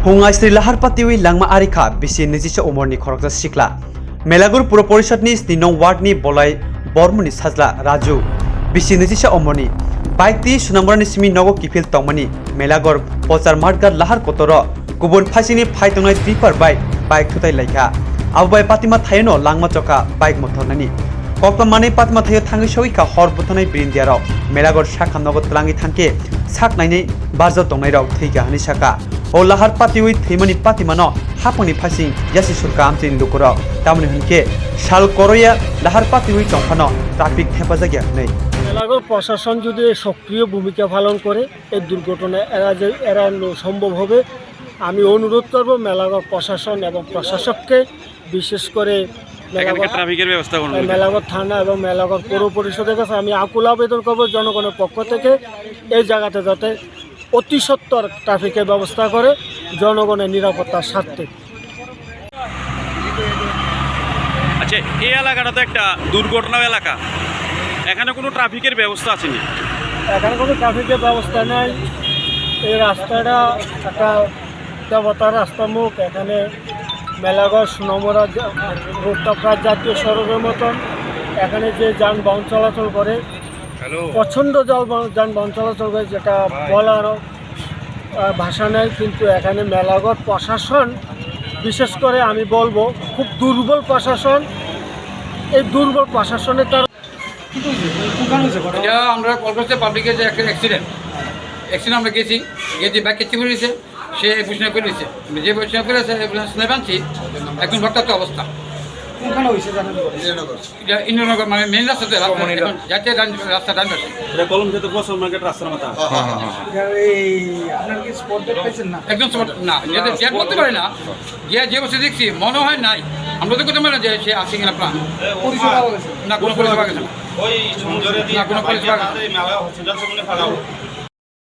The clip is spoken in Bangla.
Hungaisri lahar patiwi langma arikha bisi nijisa umorni khoroksa sikla. Melagur pura porishadni sninong wardni bolai bormuni sajla Raju bisi nijisa umorni. Bike ti sunamborani simi nogo kifil tongmani Melagor pochar margar lahar kotoro kubun phasini phaitongnai dipar bike Thutailaiwi. Abai patima thaino Langma Chokha bike mothornani. Kokpa mane patima thayo thangi showika hor butonai brindiaro Melagor shakha nogo tlangi thangke sak nainai barjo tongnai rok theiga hani saka. O lahar patiwi themani patimano haponi phasing yasi surka amtin lukoro tamni hunke shal koroya lahar patiwi tongphano traffic thepajagya nei. Melaghar প্রশাসন যদি সক্রিয় ভূমিকা পালন করে এই দুর্ঘটনা এড়ানো সম্ভব হবে। আমি অনুরোধ করব মেলাগড় প্রশাসন এবং প্রশাসককে, বিশেষ করে ট্রাফিকের ব্যবস্থা করুন। মেলাগড় থানা এবং মেলাগড় পৌর পরিষদের কাছে আমি আকুল আবেদন করব জনগণের পক্ষ থেকে এই জায়গাতে যাতে অতি সত্বর ট্রাফিকের ব্যবস্থা করে জনগণের নিরাপত্তার স্বার্থে। আচ্ছা, এই এলাকাটা তো একটা দুর্ঘটনা এলাকা, এখানে কোনো ট্রাফিকের ব্যবস্থা আছে না? এখানে কোনো ট্রাফিকের ব্যবস্থা নেই। এই রাস্তাটা একটা দেবতার রাস্তা মুখ। এখানে মেলাগড় সুনমরা রোডটা প্রায় জাতীয় সড়কের মতন। এখানে যে যানবাহন চলাচল করে প্রচণ্ড যানবাহন চলাচল করে, যেটা বলার ভাষা নেই। কিন্তু এখানে মেলাগড় প্রশাসন, বিশেষ করে আমি বলবো খুব দুর্বল প্রশাসন। এই দুর্বল প্রশাসনের তার আমরা কল করতে পাবলিকের যে একটা অ্যাক্সিডেন্ট আমরা গেছি ব্যাগ কেচি করেছে, সে বুঝনা করেছে, যে বুঝনা করেছে বানছি একদম ভক্তাত্ম অবস্থা। ইন্দ্রনগর মানে মেন রাস্তাতে যাতে রাস্তা ডান পাশে একদম না, যেটা জ্যাট করতে পারে না। যে বসে দেখছি মনে হয় নাই, আমরা তো করতে পারি না যে সে আসে কিনা প্রাণ না, কোনো পরিষেবা গেছে না, কোনো পরিষেবা